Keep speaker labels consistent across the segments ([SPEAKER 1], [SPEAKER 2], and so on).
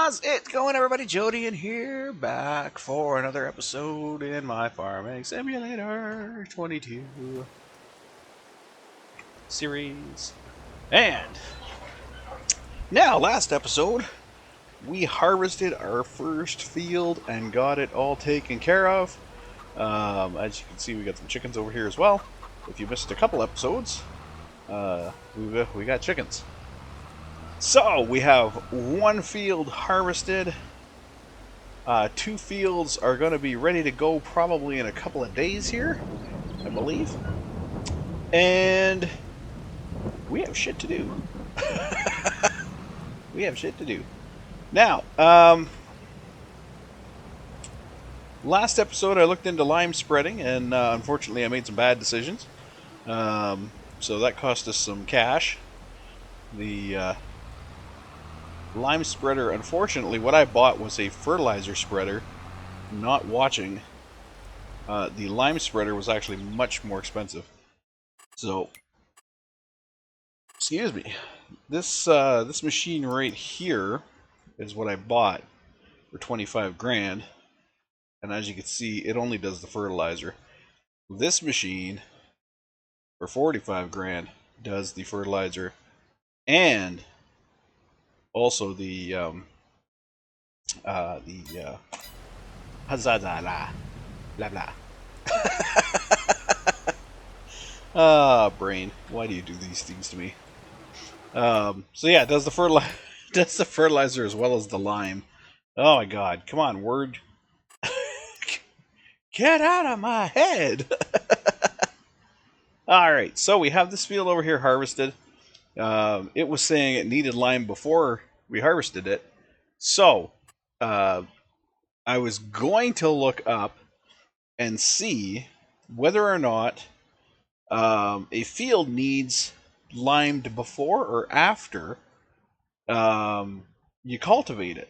[SPEAKER 1] How's it going, everybody? Jody in here, back for another episode in my Farming Simulator 22 series. And now, last episode, we harvested our first field and got it all taken care of. As you can see, we got some chickens over here as well. If you missed a couple episodes, we got chickens. So, we have one field harvested. 2 fields are going to be ready to go probably in a couple of days here, I believe. And we have shit to do. We have shit to do. Now, last episode I looked into lime spreading, and unfortunately I made some bad decisions. So that cost us some cash. The lime spreader, unfortunately, what I bought was a fertilizer spreader, not watching. The lime spreader was actually much more expensive. So, excuse me. This machine right here is what I bought for 25 grand. And as you can see, it only does the fertilizer. This machine for 45 grand does the fertilizer and also the blah blah. Brain, why do you do these things to me? So yeah, it does the fertilizer as well as the lime. Oh my god, come on, word. Get out of my head. Alright, so we have this field over here harvested. It was saying it needed lime before we harvested it. So, I was going to look up and see whether or not a field needs limed before or after you cultivate it.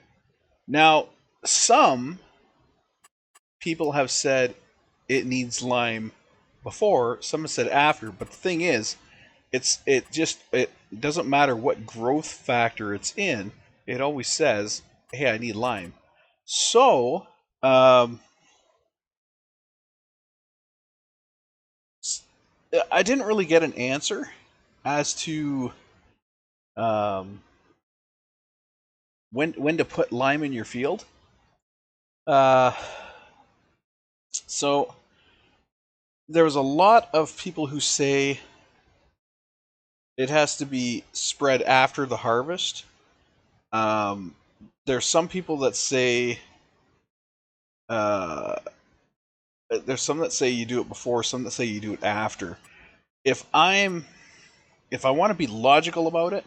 [SPEAKER 1] Now, some people have said it needs lime before, some have said after, but the thing is, it doesn't matter what growth factor it's in, it always says, hey, I need lime. So, I didn't really get an answer as to when to put lime in your field. So there was a lot of people who say it has to be spread after the harvest. There's some people that say there's some that say you do it before, some that say you do it after. If I want to be logical about it,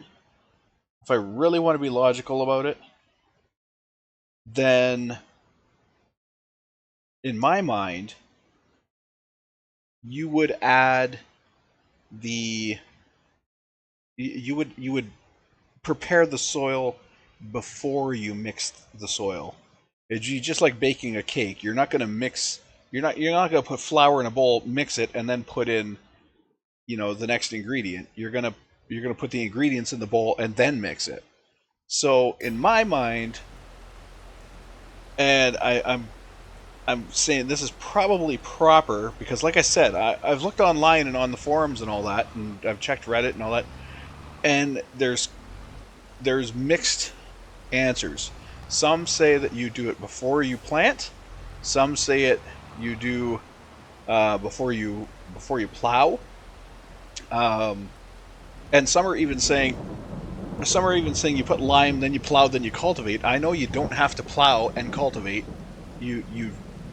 [SPEAKER 1] if I really want to be logical about it, then in my mind, you would add you would prepare the soil before you mix the soil. It's just like baking a cake. You're not going to mix. You're not going to put flour in a bowl, mix it, and then put in, the next ingredient. You're gonna put the ingredients in the bowl and then mix it. So in my mind, and I'm saying this is probably proper because, like I said, I've looked online and on the forums and all that, and I've checked Reddit and all that, and there's mixed answers. Some say that you do it before you plant. Some say it you do before you plow. And some are even saying you put lime, then you plow, then you cultivate. I know you don't have to plow and cultivate. You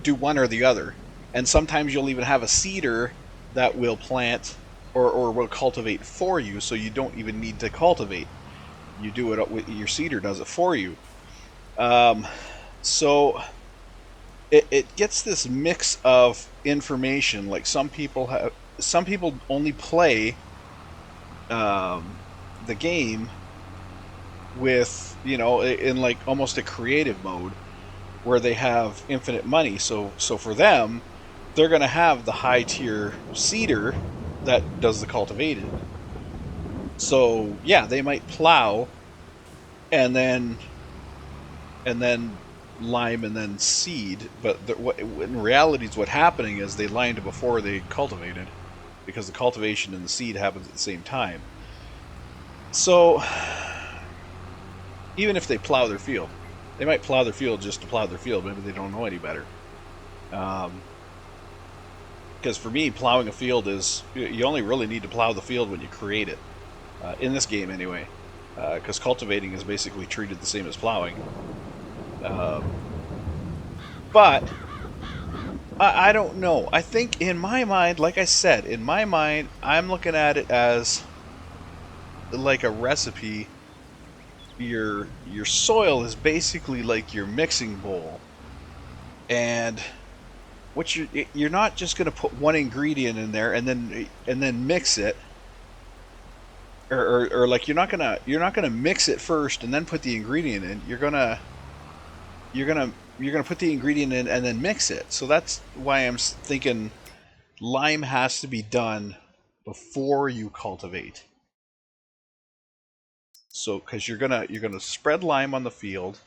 [SPEAKER 1] do one or the other. And sometimes you'll even have a seeder that will plant or will cultivate for you, so you don't even need to cultivate. You do it, your seeder does it for you. So it gets this mix of information. Like some people only play the game with, in like almost a creative mode where they have infinite money. So for them, they're going to have the high tier seeder that does the cultivated. So yeah, they might plow and then and then lime and then seed. But what in reality is what happening is they limed before they cultivated, because the cultivation and the seed happens at the same time. So even if they plow their field, they might plow their field just to plow their field. Maybe they don't know any better. Because for me, plowing a field is, you only really need to plow the field when you create it. In this game, anyway. Because cultivating is basically treated the same as plowing. But I don't know. I think in my mind, like I said, in my mind, I'm looking at it as like a recipe. Your soil is basically like your mixing bowl, and what you're not just going to put one ingredient in there and then mix it, or like you're not gonna mix it first and then put the ingredient in. You're gonna put the ingredient in and then mix it. So that's why I'm thinking lime has to be done before you cultivate. So because you're gonna spread lime on the field,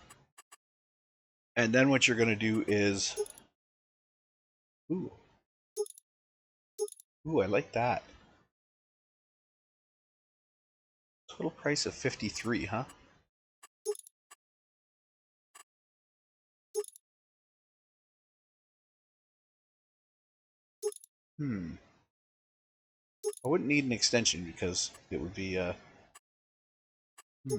[SPEAKER 1] and then what you're gonna do is, ooh, ooh, I like that. Total price of 53, huh? Hmm. I wouldn't need an extension because it would be hmm.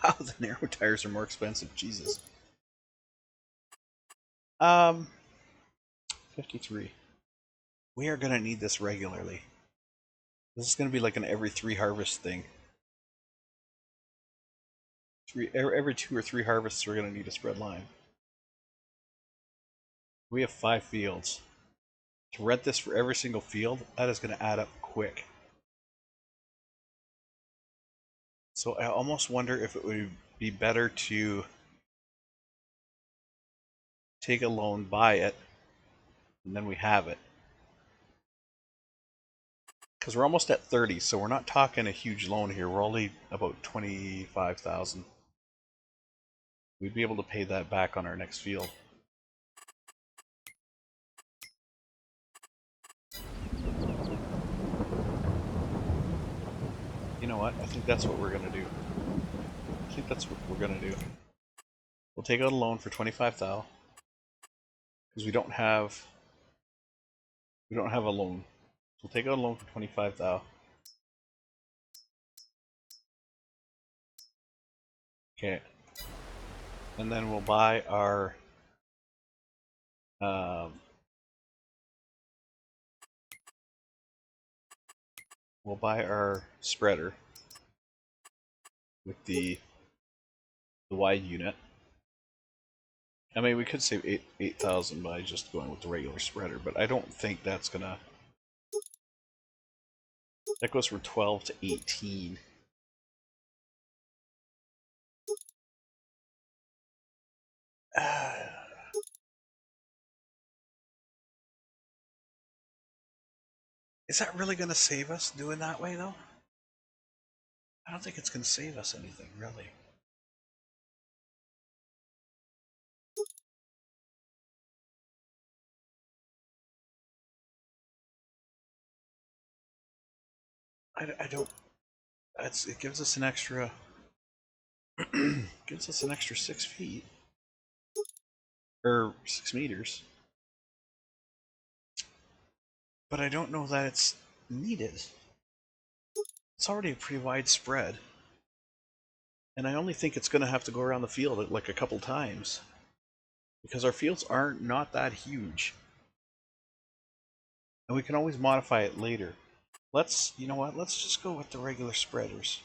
[SPEAKER 1] Wow, the narrow tires are more expensive. Jesus. Um, 53. We are gonna need this regularly. This is gonna be like an every 3 harvest thing. Every 2 or 3 harvests, we're gonna need to spread lime. We have 5 fields. To rent this for every single field, that is gonna add up quick. So I almost wonder if it would be better to take a loan, buy it, and then we have it. Because we're almost at 30, so we're not talking a huge loan here. We're only about 25,000. We'd be able to pay that back on our next field. You know what? I think that's what we're gonna do. I think that's what we're gonna do. We'll take out a loan for 25,000 because we don't have a loan. So we'll take out a loan for 25,000. Okay, and then we'll buy our um, spreader with the wide unit. I mean, we could save 8,000 by just going with the regular spreader, but I don't think that's gonna. That goes from 12 to 18. Is that really gonna save us doing that way, though? I don't think it's gonna save us anything, really. I don't. It gives us an extra. Gives us an extra 6 feet or 6 meters, but I don't know that it's needed. It's already a pretty wide spread, and I only think it's going to have to go around the field like a couple times because our fields aren't not that huge, and we can always modify it later. You know what? Let's just go with the regular spreaders.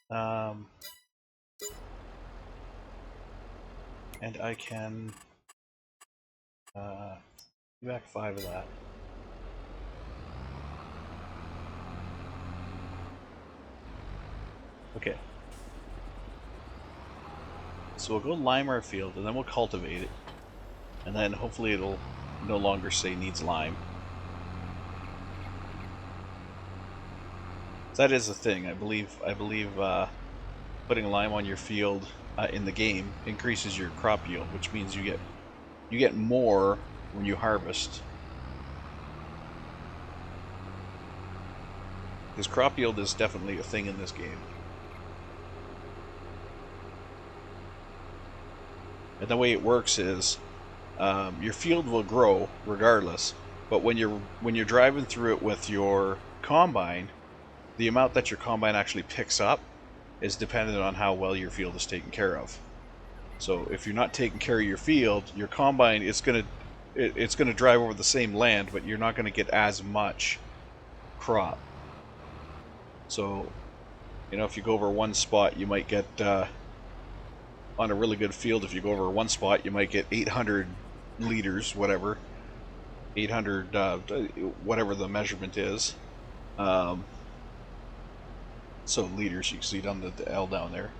[SPEAKER 1] Um, and I can give back 5 of that. Okay. So we'll go lime our field, and then we'll cultivate it, and then hopefully it'll no longer say needs lime. So that is a thing. I believe putting lime on your field in the game increases your crop yield, which means you get more when you harvest. Because crop yield is definitely a thing in this game. And the way it works is your field will grow regardless, but when you're driving through it with your combine, the amount that your combine actually picks up is dependent on how well your field is taken care of. So if you're not taking care of your field, your combine it's gonna drive over the same land, but you're not gonna get as much crop. So if you go over one spot, you might get on a really good field. If you go over one spot, you might get 800 liters, whatever, 800 whatever the measurement is. Um, so liters, you can see down the L down there.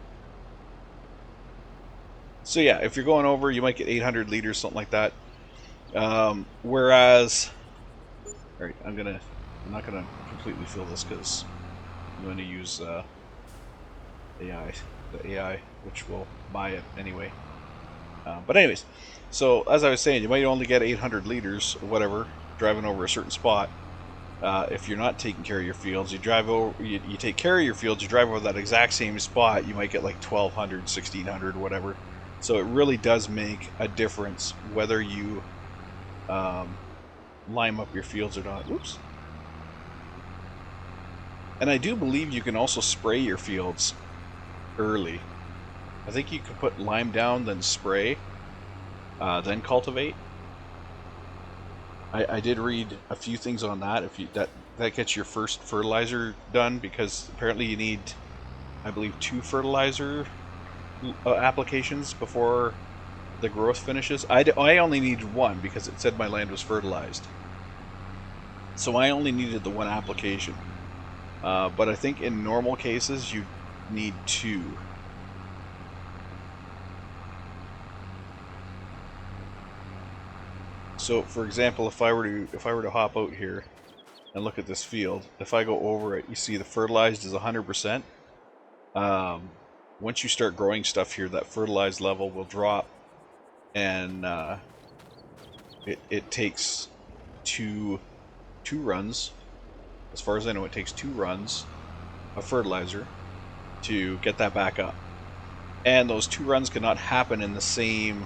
[SPEAKER 1] So yeah, if you're going over, you might get 800 liters, something like that. Whereas, all right, I'm not gonna completely fill this because I'm going to use AI, the AI, which will buy it anyway. But anyways, so as I was saying, you might only get 800 liters or whatever driving over a certain spot. If you're not taking care of your fields, you drive over, you take care of your fields, you drive over that exact same spot, you might get like 1200, 1600, whatever. So it really does make a difference whether you lime up your fields or not. Oops. And I do believe you can also spray your fields early. I think you can put lime down, then spray, then cultivate. I did read a few things on that. If you that gets your first fertilizer done, because apparently you need, I believe, 2 fertilizer applications before the growth finishes. I only needed 1 because it said my land was fertilized, so I only needed the 1 application. But I think in normal cases you need 2. So, for example, if I were to hop out here and look at this field, if I go over it, you see the fertilized is 100%. Once you start growing stuff here, that fertilized level will drop, and it takes two runs. As far as I know, it takes 2 runs of fertilizer to get that back up, and those 2 runs cannot happen in the same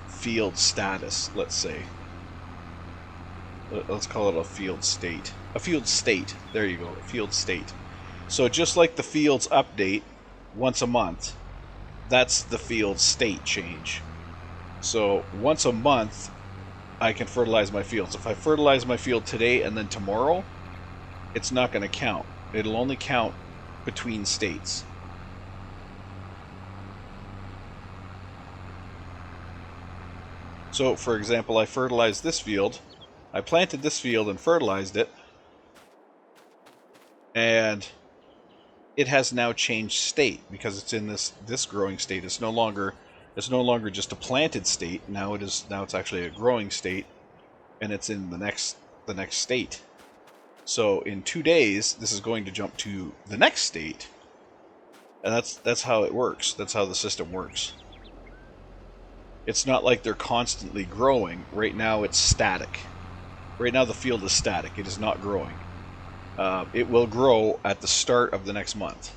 [SPEAKER 1] field status, let's say. Let's call it a field state. A field state. There you go. A field state. So just like the fields update once a month, that's the field state change. So once a month, I can fertilize my fields. If I fertilize my field today and then tomorrow, it's not going to count. It'll only count between states. So, for example, I fertilized this field. I planted this field and fertilized it, and it has now changed state because it's in this growing state. It's no longer just a planted state. Now it's actually a growing state, and it's in the next state. So in 2 days, this is going to jump to the next state, and that's how it works. That's how the system works. It's not like they're constantly growing. Right now it's static. Right now the field is static. It is not growing. It will grow at the start of the next month.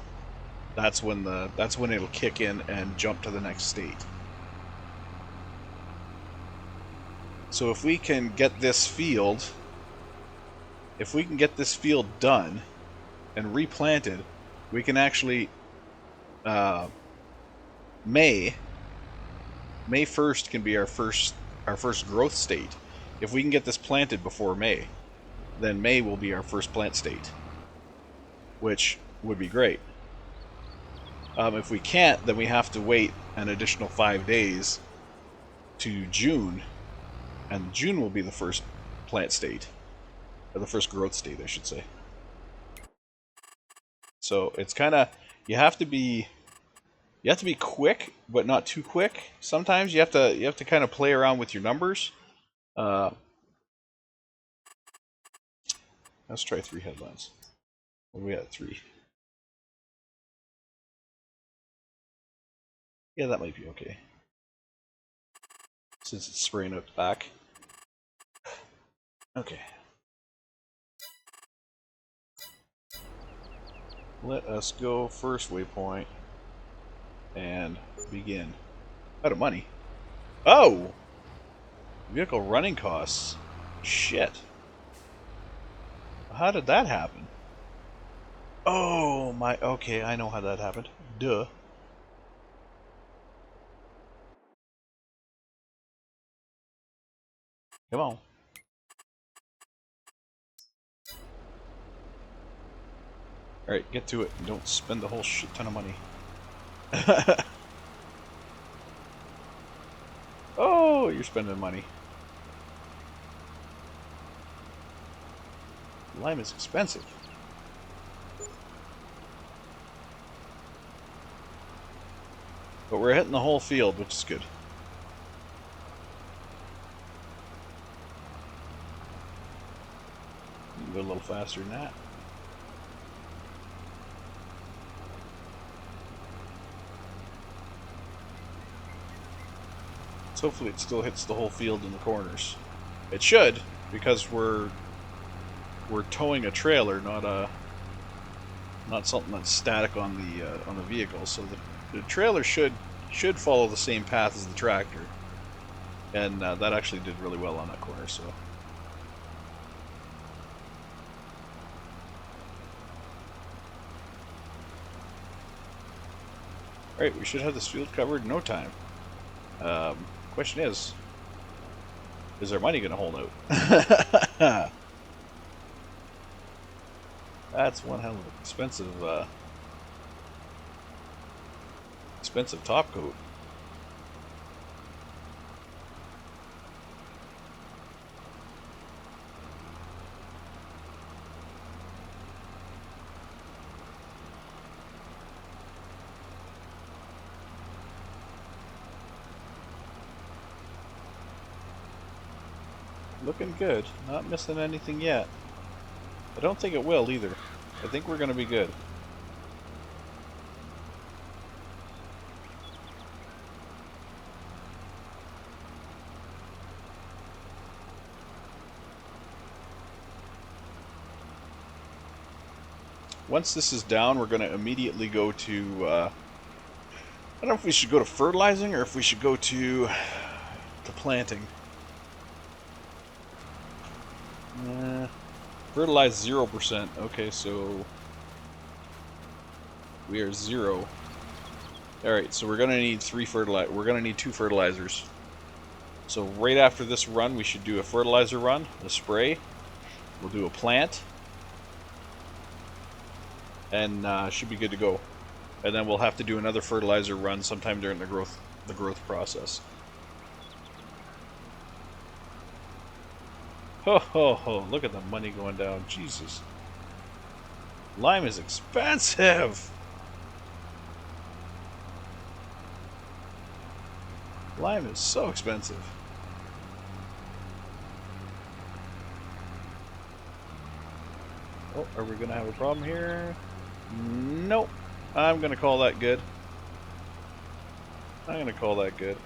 [SPEAKER 1] That's when it'll kick in and jump to the next state. So if we can get this field done and replanted, we can actually May 1st can be our first growth state. If we can get this planted before May, then May will be our first plant state, which would be great. If we can't, then we have to wait an additional 5 days to June, and June will be the first plant state, or the first growth state, I should say. So it's kind of, you have to be quick, but not too quick. Sometimes you have to kind of play around with your numbers. Uh, let's try 3 headlines. We got 3. Yeah, that might be okay. Since it's spraying out the back. Okay. Let us go first waypoint and begin. Out of money. Oh! Vehicle running costs. Shit. How did that happen? Oh my, okay, I know how that happened. Duh. Come on. Alright, get to it. Don't spend the whole shit ton of money. Oh, you're spending money. Lime is expensive. But we're hitting the whole field, which is good. You can go a little faster than that. So hopefully it still hits the whole field in the corners. It should, because we're towing a trailer, not something that's static on the vehicle. So the trailer should follow the same path as the tractor, and that actually did really well on that corner. So. Alright, we should have this field covered in no time. Question is our money going to hold out? That's one hell of an expensive top coat. Looking good. Not missing anything yet. I don't think it will either. I think we're going to be good. Once this is down, we're going to immediately go to... I don't know if we should go to fertilizing or if we should go to planting. Fertilize 0%. Okay, so we are 0. Alright, so we're gonna need 2 fertilizers. So right after this run, we should do a fertilizer run, a spray. We'll do a plant, and should be good to go. And then we'll have to do another fertilizer run sometime during the growth process. Ho ho ho, look at the money going down. Jesus. Lime is expensive! Lime is so expensive. Oh, are we going to have a problem here? Nope. I'm going to call that good. I'm going to call that good.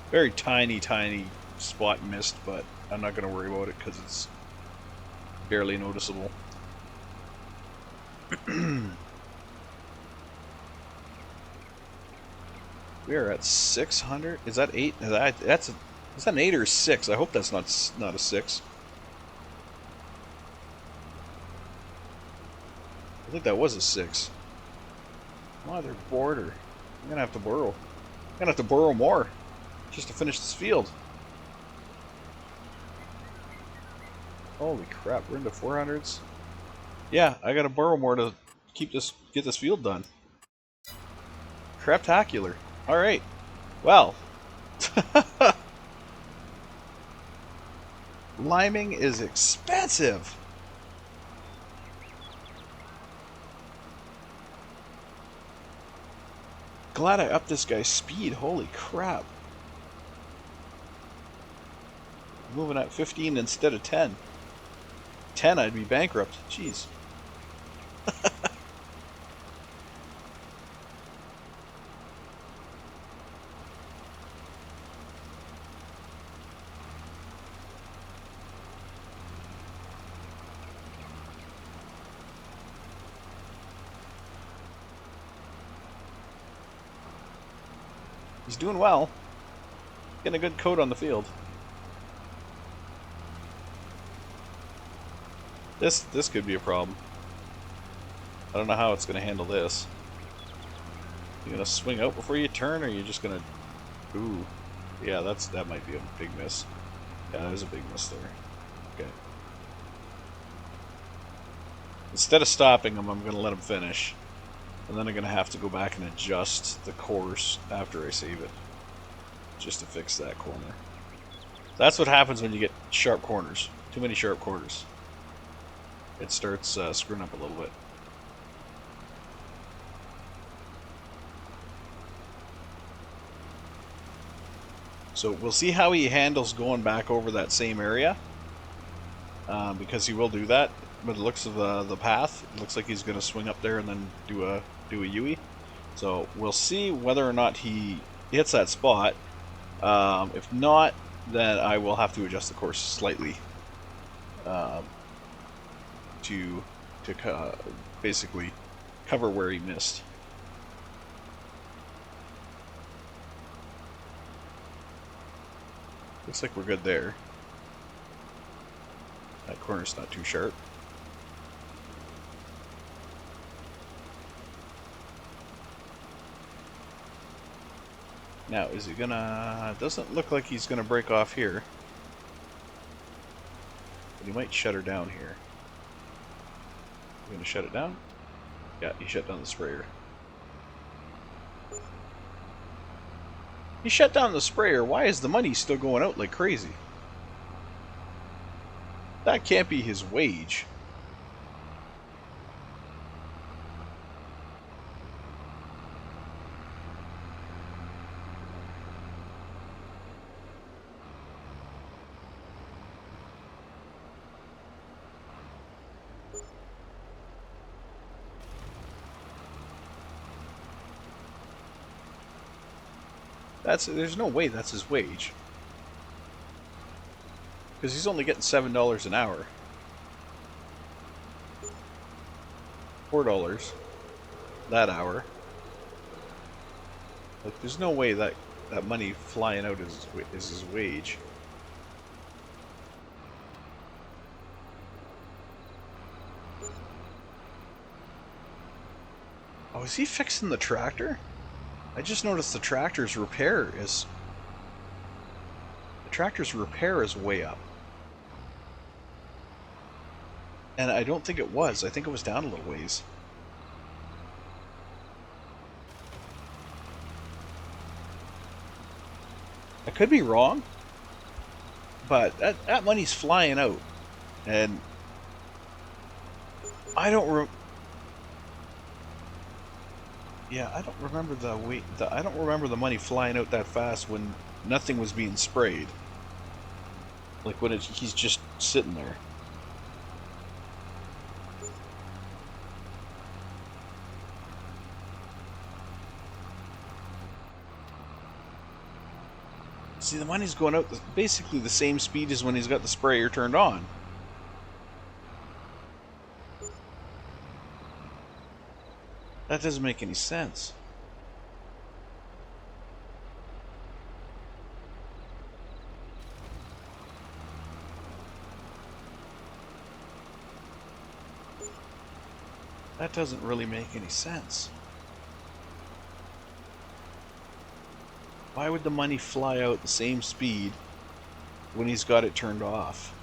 [SPEAKER 1] Very tiny spot missed, but I'm not going to worry about it because it's barely noticeable. We are at 600. Is that 8? Is that an 8 or a 6? I hope that's not a 6. I think that was a 6. Mother border. I'm gonna have to borrow. I'm gonna have to borrow more just to finish this field. Holy crap, we're into 400s. Yeah, I gotta borrow more to get this field done. Craptacular. Alright. Well. Liming is expensive. Glad I upped this guy's speed. Holy crap. Moving at 15 instead of 10. 10, I'd be bankrupt. Jeez. He's doing well. Getting a good coat on the field. This could be a problem. I don't know how it's going to handle this. You going to swing out before you turn, or are you just going to... Ooh. Yeah, that might be a big miss. Yeah, that is a big miss there. Okay. Instead of stopping him, I'm going to let him finish. And then I'm going to have to go back and adjust the course after I save it. Just to fix that corner. That's what happens when you get sharp corners. Too many sharp corners. It starts screwing up a little bit. So we'll see how he handles going back over that same area. Because he will do that. But it looks of the path, it looks like he's going to swing up there and then do a Yui. So we'll see whether or not he hits that spot. If not, then I will have to adjust the course slightly to basically cover where he missed. Looks like we're good there. That corner's not too sharp. Now, is he gonna... Doesn't look like he's gonna break off here. But he might shut her down here. You gonna shut it down? Yeah, he shut down the sprayer. He shut down the sprayer. Why is the money still going out like crazy? That can't be his wage. There's no way that's his wage. Because he's only getting $7 an hour. $4 that hour. Like, there's no way that money flying out is his wage. Oh, is he fixing the tractor? I just noticed the tractor's repair is... The tractor's repair is way up. And I don't think it was. I think it was down a little ways. I could be wrong. But that money's flying out. And... I don't Yeah, I don't remember I don't remember the money flying out that fast when nothing was being sprayed. Like when he's just sitting there. See, the money's going out basically the same speed as when he's got the sprayer turned on. That doesn't make any sense. That doesn't really make any sense. Why would the money fly out the same speed when he's got it turned off?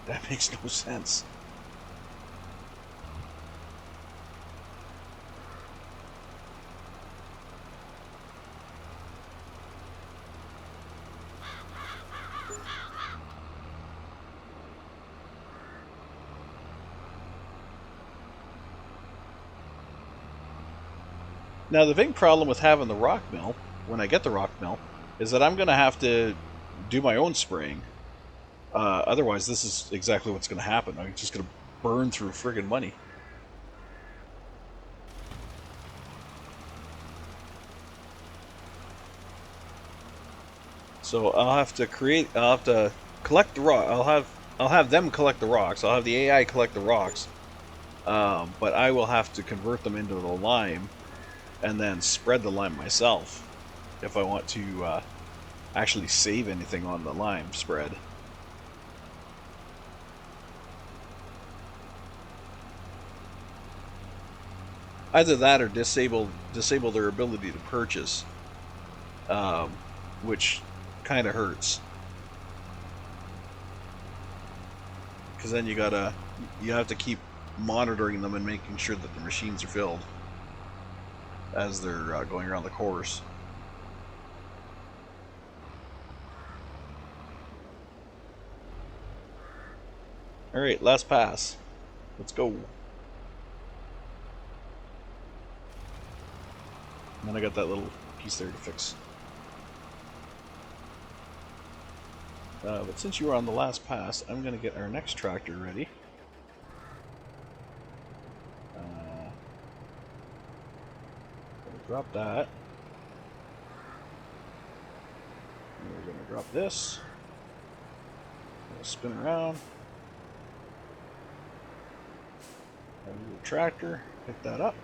[SPEAKER 1] That makes no sense. Now, the big problem with having the rock mill, when I get the rock mill, is that I'm going to have to do my own spraying. Otherwise, this is exactly what's going to happen. I'm just going to burn through friggin' money. So I'll have to collect the rock. I'll have them collect the rocks. I'll have the AI collect the rocks. But I will have to convert them into the lime and then spread the lime myself if I want to actually save anything on the lime spread. Either that or disable their ability to purchase, um, which kind of hurts because then you have to keep monitoring them and making sure that the machines are filled as they're going around the course. All right, last pass. Let's go. And then I got that little piece there to fix. But since you were on the last pass, I'm going to get our next tractor ready. Drop that. And we're going to drop this. We'll spin around. And do the tractor. Pick that up.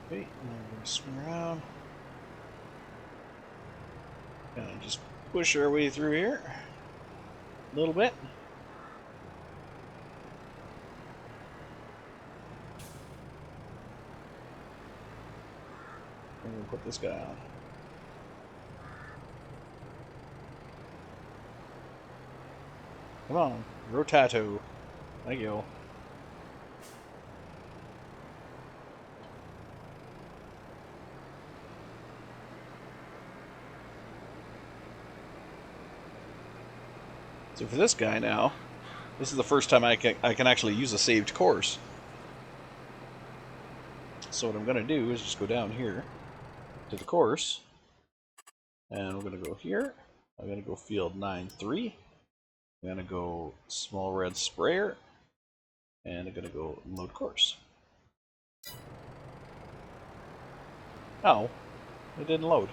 [SPEAKER 1] Okay, and then we're going to spin around. And just push our way through here. A little bit. And we'll put this guy on. Come on, Rotato. Thank you. So for this guy now, this is the first time I can actually use a saved course. So what I'm going to do is just go down here to the course, and we're going to go here. I'm going to go field 9-3. I'm going to go small red sprayer, and I'm going to go load course. Oh, it didn't load.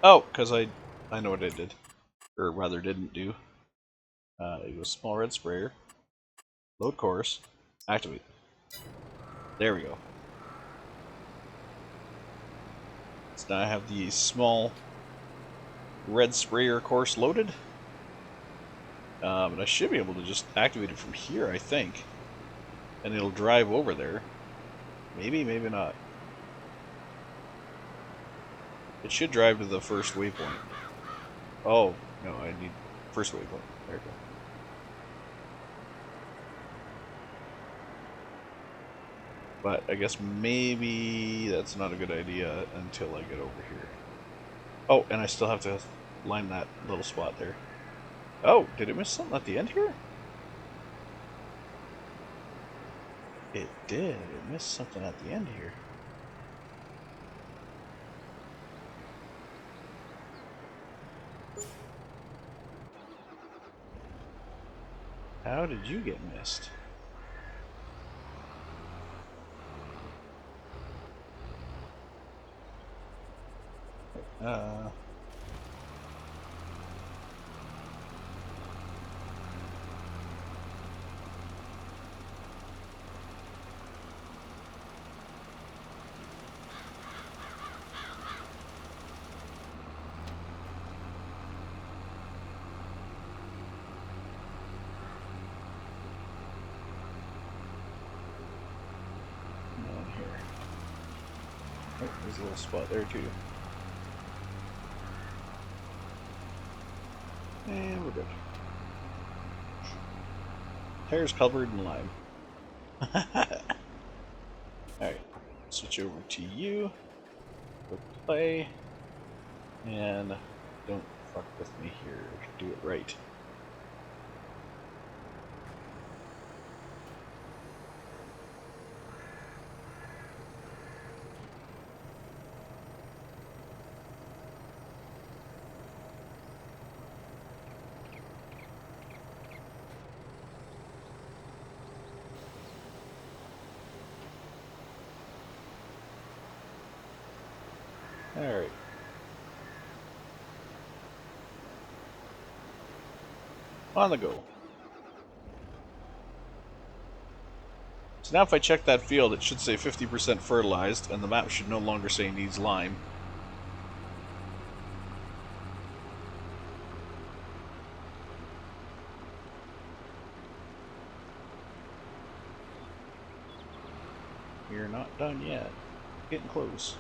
[SPEAKER 1] Oh, because I know what I did, or rather didn't do. It goes small red sprayer, load course, activate. There we go. So now I have the small red sprayer course loaded. And I should be able to just activate it from here, I think. And it'll drive over there. Maybe, maybe not. It should drive to the first waypoint. Oh, no, I need first waypoint. There we go. But I guess maybe that's not a good idea until I get over here. Oh, and I still have to line that little spot there. Oh, did it miss something at the end here? It did. It missed something at the end here. How did you get missed? Uh... Oh, there's a little spot there too. And we're good. Tires covered in lime. Alright, switch over to you. Click play. And don't fuck with me here. Do it right. Alright. On the go. So now if I check that field, it should say 50% fertilized, and the map should no longer say needs lime. We're not done yet. Getting close.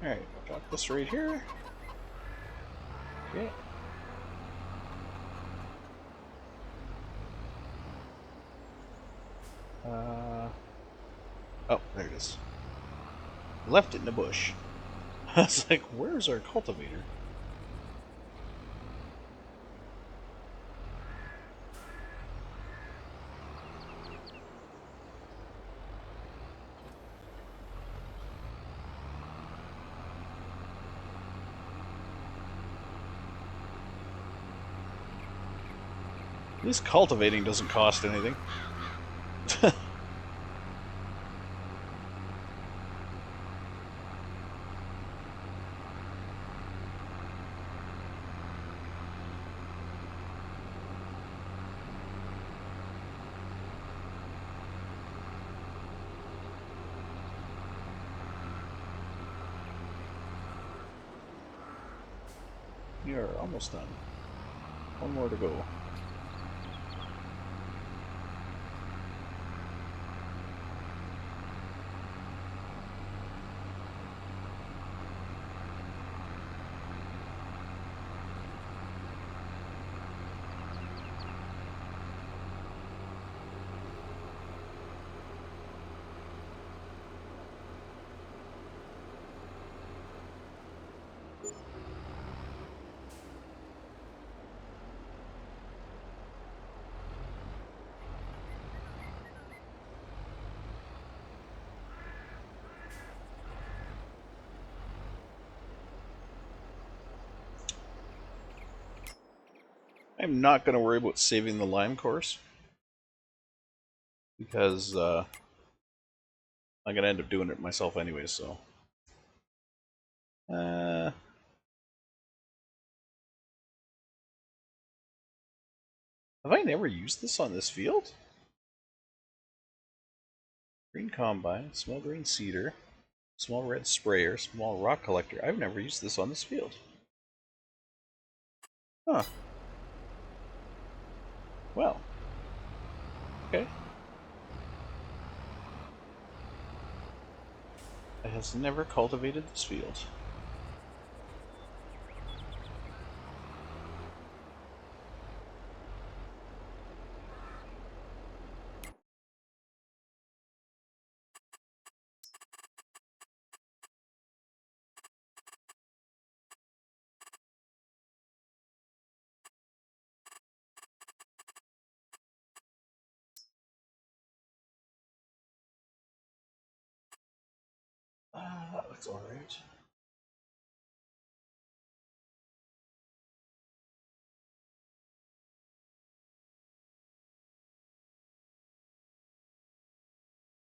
[SPEAKER 1] Alright, got this right here. Okay. Oh, there it is. Left it in the bush. I was like, where's our cultivator? At least cultivating doesn't cost anything. We are almost done. One more to go. I'm not going to worry about saving the lime course because I'm going to end up doing it myself anyway, so. Have I never used this on this field? Green combine, small green seeder, small red sprayer, small rock collector. I've never used this on this field. Huh. Well. Okay. I has never cultivated this field. That looks alright.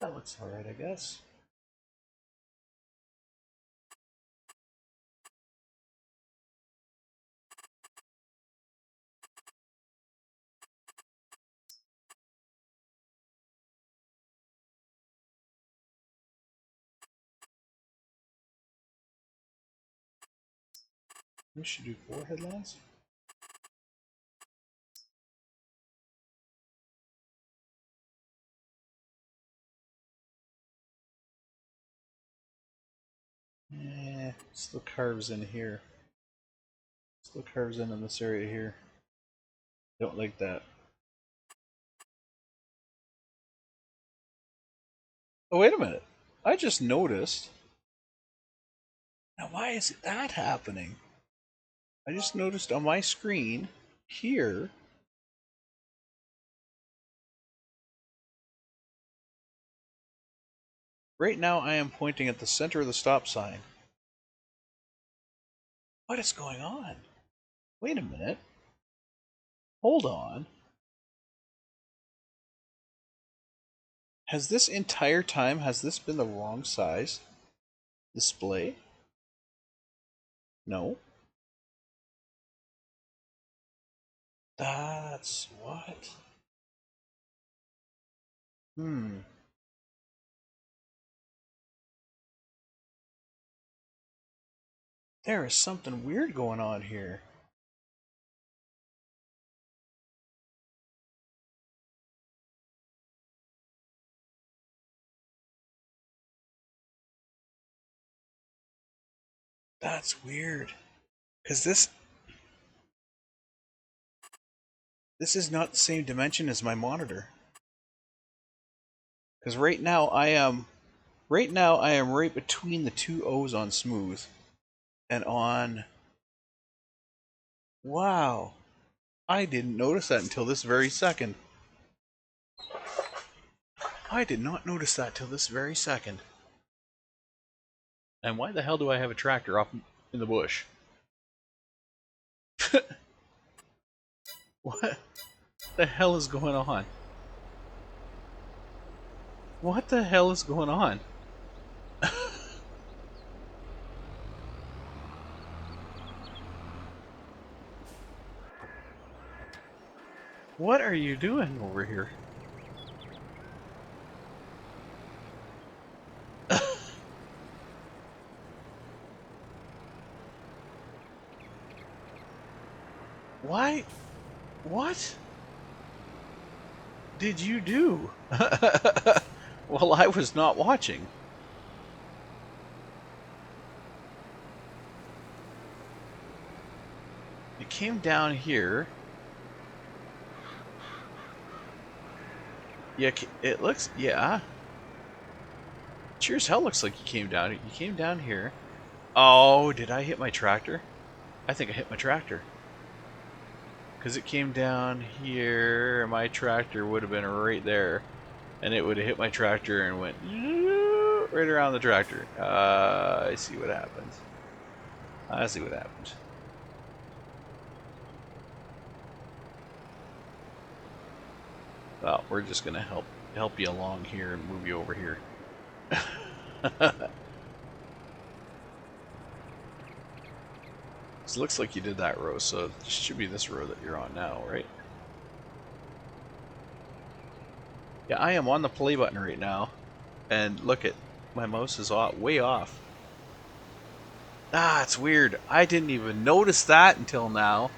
[SPEAKER 1] That looks alright, I guess. We should do 4 headlands. Still carves in here. Still carves in this area here. Don't like that. Oh, wait a minute. I just noticed. Now, why is that happening? I just noticed on my screen here. Right now, I am pointing at the center of the stop sign. What is going on? Wait a minute. Hold on. Has this entire time, has this been the wrong size display? No. That's what? Hmm. There is something weird going on here. That's weird. Because this is not the same dimension as my monitor. Because right now I am right between the two O's on smooth and on. Wow. I didn't notice that until this very second. I did not notice that till this very second. And why the hell do I have a tractor off in the bush? What the hell is going on? What the hell is going on? What are you doing over here? Why? What did you do? Well, I was not watching. It came down here. Yeah, it looks. Yeah. Sure as hell looks like you came down. You came down here. Oh, did I hit my tractor? I think I hit my tractor. Because it came down here, my tractor would have been right there. And it would have hit my tractor and went right around the tractor. I see what happened. I see what happened. Well, we're just gonna help you along here and move you over here. It looks like you did that row, so it should be this row that you're on now, right? Yeah, I am on the play button right now, and look at my mouse is way off. Ah, it's weird. I didn't even notice that until now.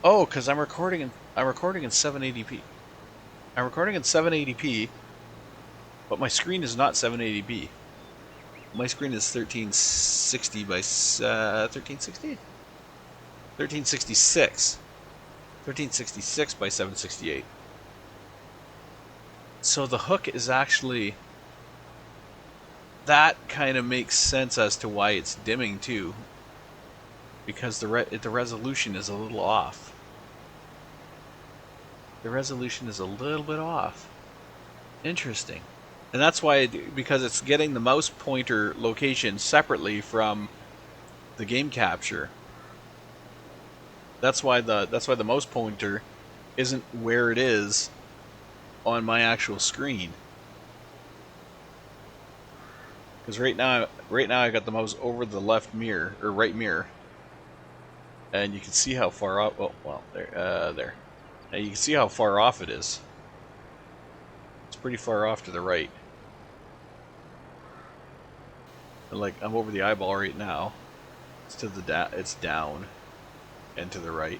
[SPEAKER 1] Oh, because I'm recording in 780p. I'm recording in 780p, but my screen is not 780p. My screen is 1360 by 1360? 1366. 1366 by 768. So the hook is actually... That kind of makes sense as to why it's dimming too. Because the resolution is a little off. The resolution is a little bit off. Interesting. And that's why, because it's getting the mouse pointer location separately from the game capture. That's why the mouse pointer isn't where it is on my actual screen. Because right now I got the mouse over the left mirror or right mirror, and you can see how far off. Oh, well, there. And you can see how far off it is. It's pretty far off to the right. And like I'm over the eyeball right now. It's to the it's down and to the right.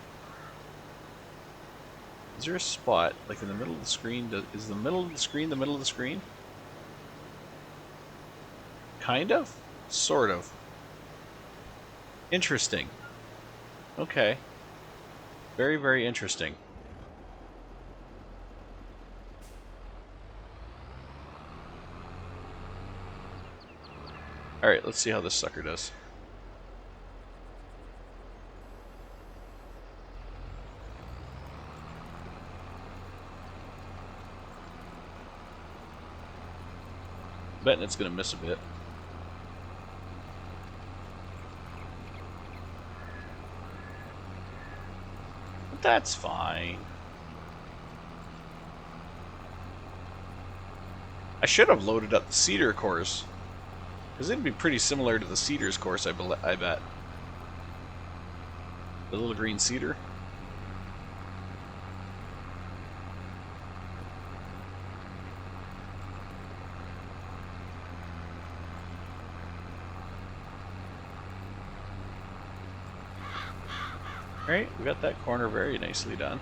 [SPEAKER 1] Is there a spot like in the middle of the screen? Is the middle of the screen the middle of the screen? Kind of? Sort of. Interesting. Okay. Very, very interesting. Alright, let's see how this sucker does. Betting it's going to miss a bit. But that's fine. I should have loaded up the Cedar course. Because it'd be pretty similar to the Cedars course, I bet. The little green cedar. Alright, we got that corner very nicely done.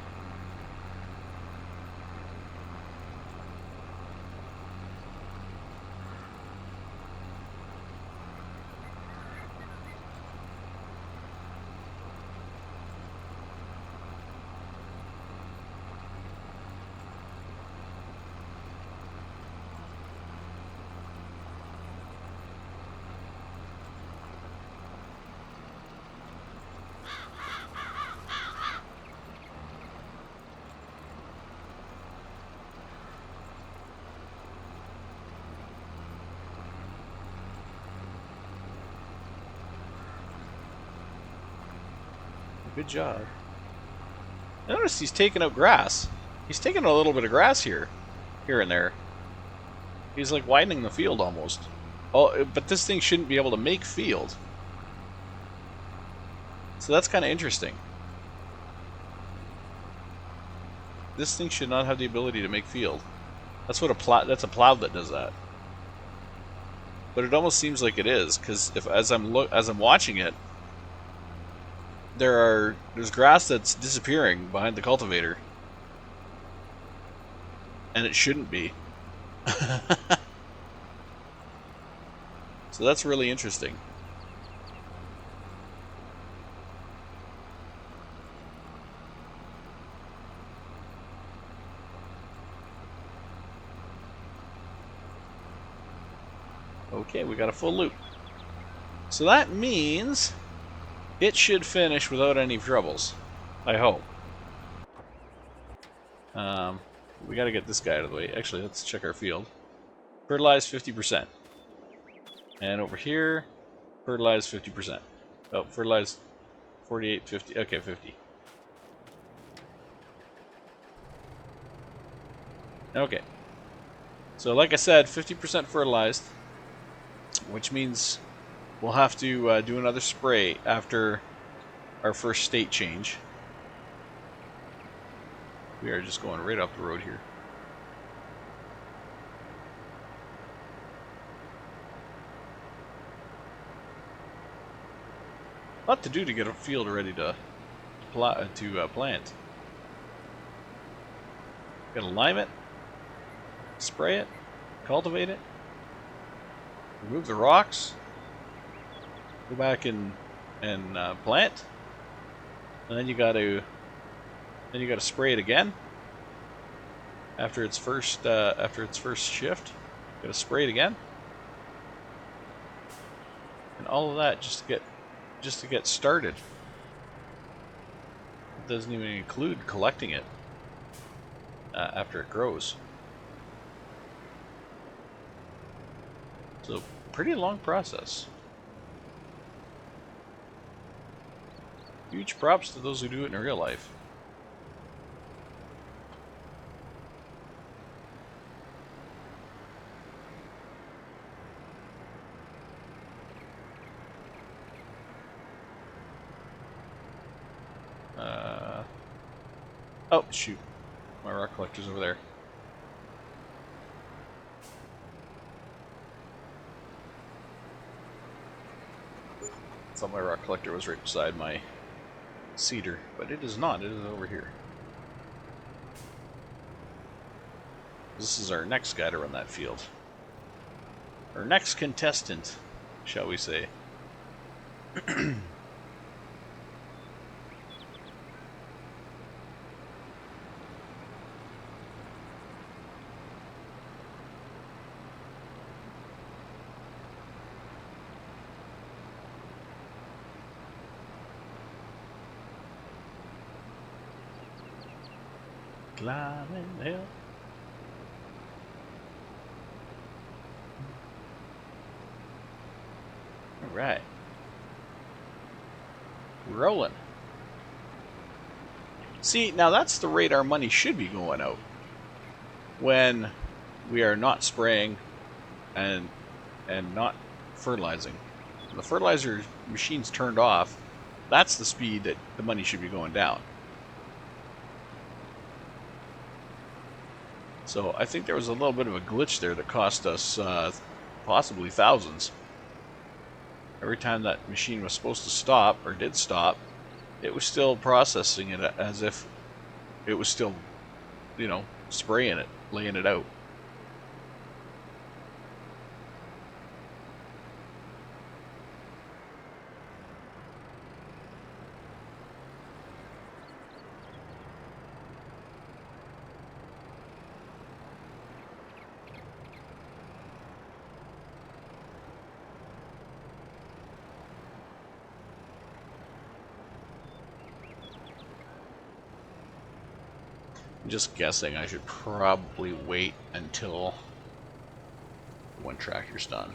[SPEAKER 1] Good job. Notice he's taking out grass. He's taking a little bit of grass here and there. He's like widening the field almost. Oh, but this thing shouldn't be able to make field. So that's kind of interesting. This thing should not have the ability to make field. That's what that's a plow that does that. But it almost seems like it is, because as I'm watching it, there's grass that's disappearing behind the cultivator, and it shouldn't be. So that's really interesting. Okay, we got a full loop. So that means it should finish without any troubles. I hope. We gotta get this guy out of the way. Actually, let's check our field. Fertilize 50%. And over here, fertilize 50%. Oh, fertilize 48, 50. Okay, 50. Okay. So like I said, 50% fertilized, which means we'll have to do another spray after our first state change. We are just going right up the road here. A lot to do to get a field ready to plant. Gotta lime it, spray it, cultivate it, remove the rocks, go back and plant, and then you gotta spray it again after its first shift. You gotta spray it again, and all of that just to get started. It doesn't even include collecting it after it grows. So pretty long process. Huge props to those who do it in real life. Oh, shoot. My rock collector's over there. I thought my rock collector was right beside my cedar, but it is not. It is over here. This is our next guy to run that field. Our next contestant, shall we say. Climbing the hill. Alright. Rolling. See, now that's the rate our money should be going out. When we are not spraying and not fertilizing. When the fertilizer machine's turned off, that's the speed that the money should be going down. So I think there was a little bit of a glitch there that cost us possibly thousands. Every time that machine was supposed to stop, or did stop, it was still processing it as if it was still, you know, spraying it, laying it out. I'm just guessing I should probably wait until one tractor's done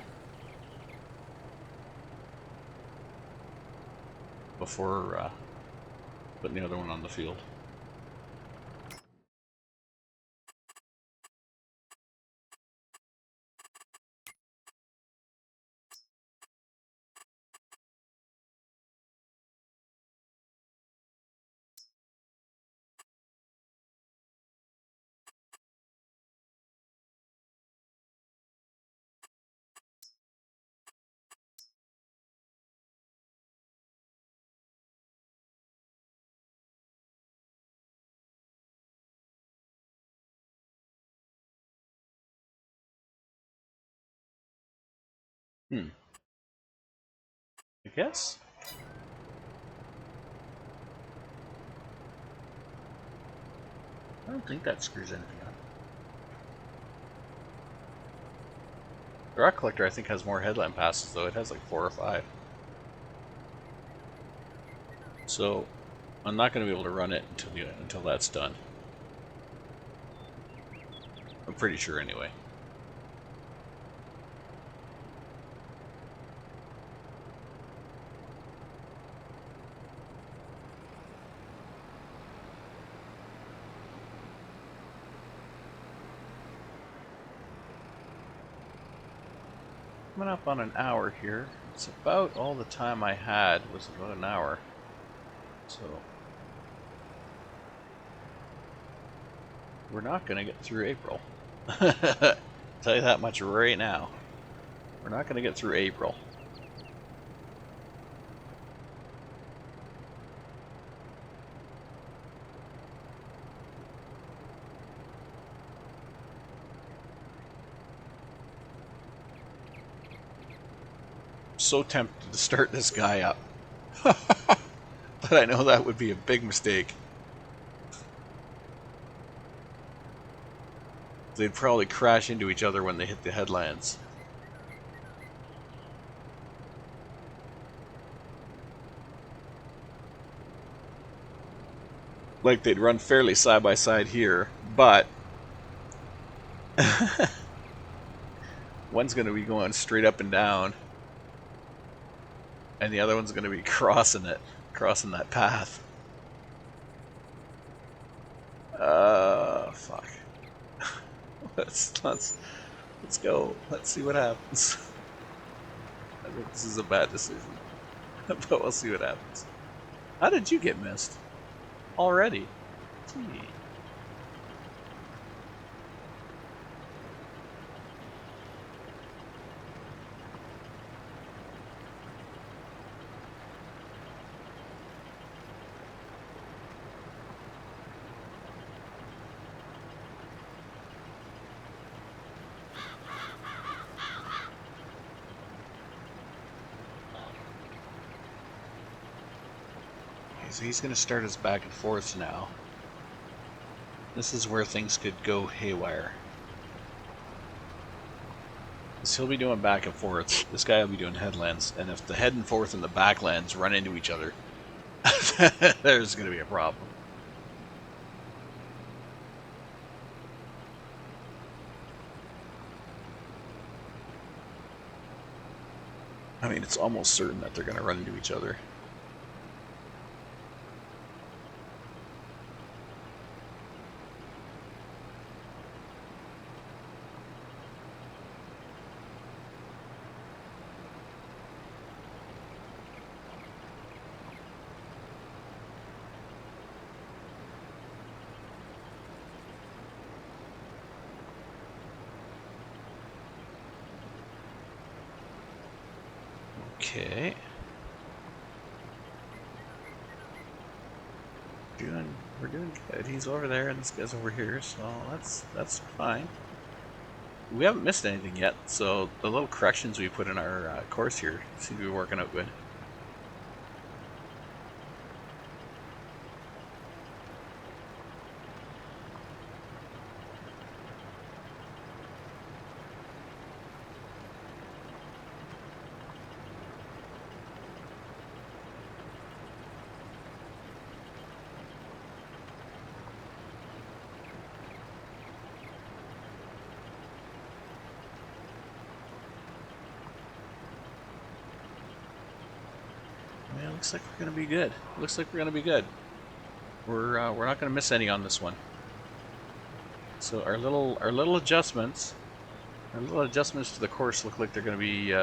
[SPEAKER 1] before putting the other one on the field. I guess. I don't think that screws anything up. The rock collector, I think, has more headlamp passes, though. It has like 4 or 5. So I'm not going to be able to run it until that's done. I'm pretty sure, anyway. Coming up on an hour here. It's about all the time I had was about an hour. So we're not going to get through April. Tell you that much right now. We're not going to get through April. So tempted to start this guy up. But I know that would be a big mistake. They'd probably crash into each other when they hit the headlands. Like they'd run fairly side by side here, but one's going to be going straight up and down, and the other one's going to be crossing that path. Fuck. Let's go. Let's see what happens. I think this is a bad decision, but we'll see what happens. How did you get missed already? Gee. So he's going to start his back and forths now. This is where things could go haywire. So he'll be doing back and forths. This guy will be doing headlands. And if the head and forth and the backlands run into each other, there's going to be a problem. I mean, it's almost certain that they're going to run into each other. Okay. We're doing good. He's over there and this guy's over here, so that's fine. We haven't missed anything yet, so the little corrections we put in our course here seem to be working out good. Yeah, looks like we're gonna be good. Looks like we're gonna be good. We're not gonna miss any on this one. So our little adjustments to the course look like they're gonna be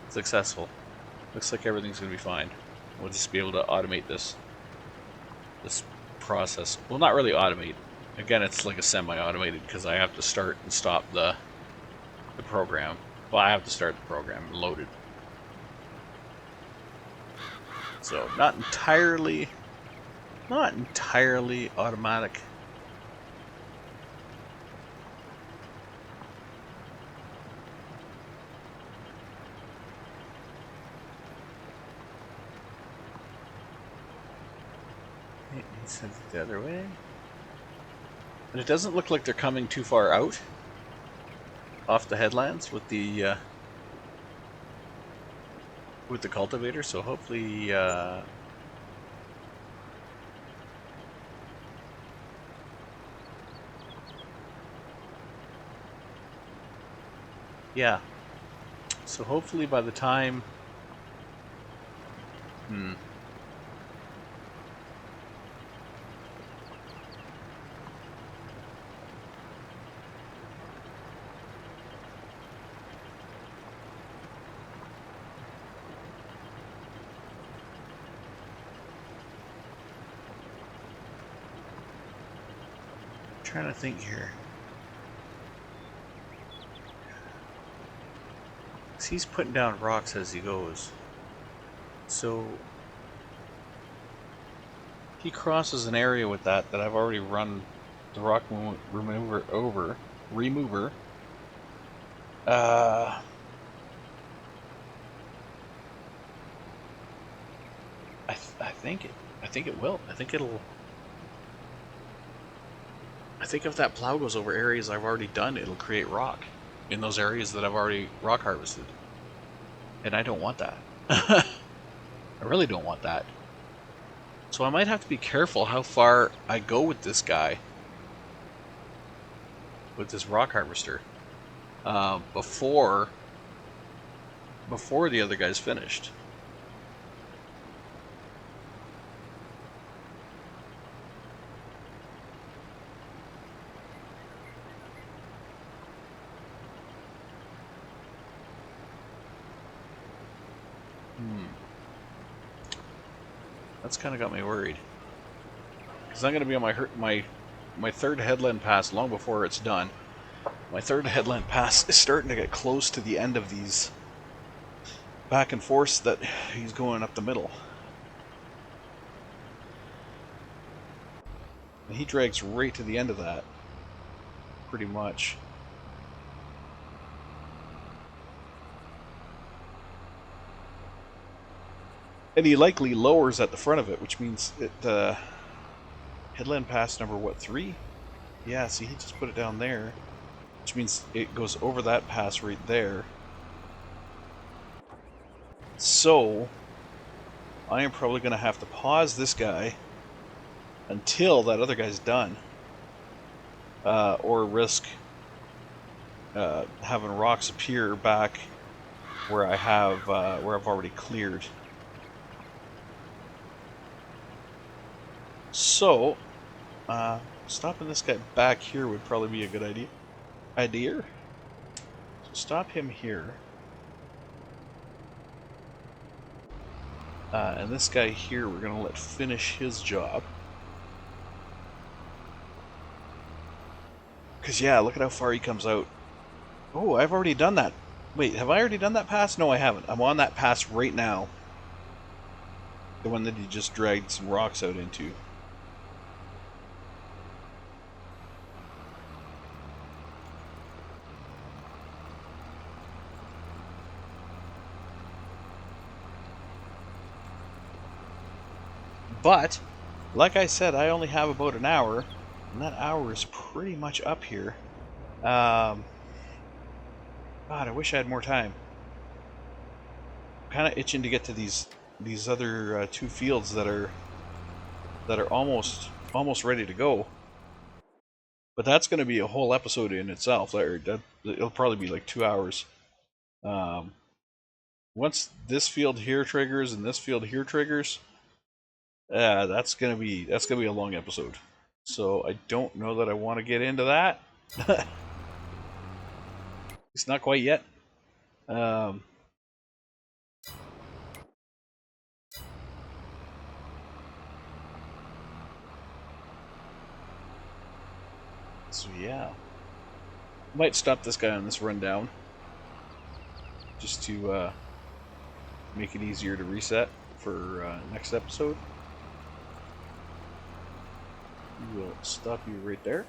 [SPEAKER 1] successful. Looks like everything's gonna be fine. We'll just be able to automate this process. Well, not really automate. Again, it's like a semi-automated because I have to start and stop the program. Well, I have to start the program and load it. So not entirely automatic. He sends it the other way. And it doesn't look like they're coming too far out off the headlands with the cultivator, so hopefully yeah. So hopefully by the time trying to think here. He's putting down rocks as he goes. So he crosses an area with that I've already run the rock remover over. I think it will. I think if that plow goes over areas I've already done, it'll create rock in those areas that I've already rock harvested. And I don't want that. I really don't want that. So I might have to be careful how far I go with this guy. With this rock harvester. Before the other guy's finished. That's kind of got me worried. Because I'm going to be on my third headland pass long before it's done. My third headland pass is starting to get close to the end of these back and forth that he's going up the middle. And he drags right to the end of that. Pretty much. And he likely lowers at the front of it, which means it, headland pass number, what, 3? Yeah, see, he just put it down there. Which means it goes over that pass right there. So, I am probably going to have to pause this guy until that other guy's done. Or risk having rocks appear back where where I've already cleared. So, stopping this guy back here would probably be a good idea. So stop him here. And this guy here, we're gonna let finish his job. Cause yeah, look at how far he comes out. Oh, I've already done that. Wait, have I already done that pass? No, I haven't. I'm on that pass right now. The one that he just dragged some rocks out into. But, like I said, I only have about an hour, and that hour is pretty much up here. God, I wish I had more time. I'm kind of itching to get to these other two fields that are almost ready to go. But that's going to be a whole episode in itself. It'll probably be like 2 hours. Um, once this field here triggers and this field here triggers, that's gonna be a long episode. So I don't know that I want to get into that. It's not quite yet. Um, so yeah, might stop this guy on this rundown just to make it easier to reset for next episode. We will stop you right there.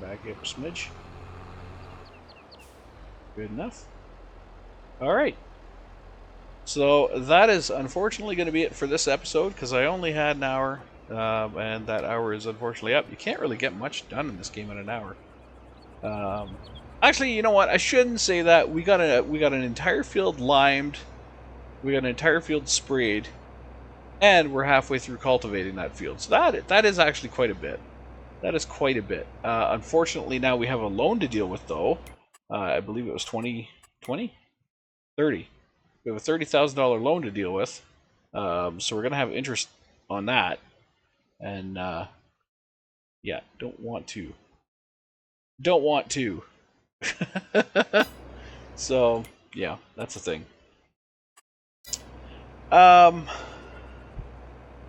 [SPEAKER 1] Back up a smidge. Good enough. All right. So that is unfortunately going to be it for this episode because I only had an hour, and that hour is unfortunately up. You can't really get much done in this game in an hour. Actually, you know what? I shouldn't say that. We got an entire field limed, we got an entire field sprayed, and we're halfway through cultivating that field. So that is actually quite a bit. That is quite a bit. Unfortunately, now we have a loan to deal with, though. I believe it was 20, 30. We have a $30,000 loan to deal with, so we're gonna have interest on that, and yeah, don't want to. So yeah, that's the thing.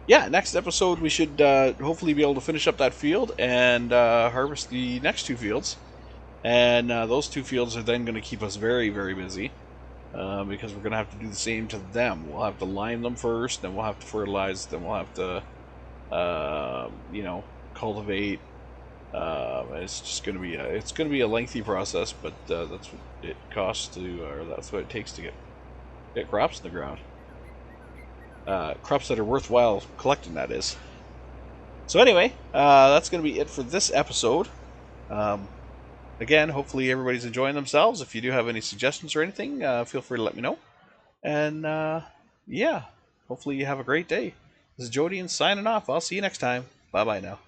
[SPEAKER 1] Yeah, next episode we should hopefully be able to finish up that field and harvest the next two fields, and those two fields are then going to keep us very, very busy. Because we're going to have to do the same to them. We'll have to lime them first, then we'll have to fertilize, then we'll have to, cultivate. It's just going to be a lengthy process, but that's what it costs to, or that's what it takes to get crops in the ground. Crops that are worthwhile collecting, that is. So anyway, that's going to be it for this episode. Again, hopefully everybody's enjoying themselves. If you do have any suggestions or anything, feel free to let me know. And yeah, hopefully you have a great day. This is Jodian signing off. I'll see you next time. Bye-bye now.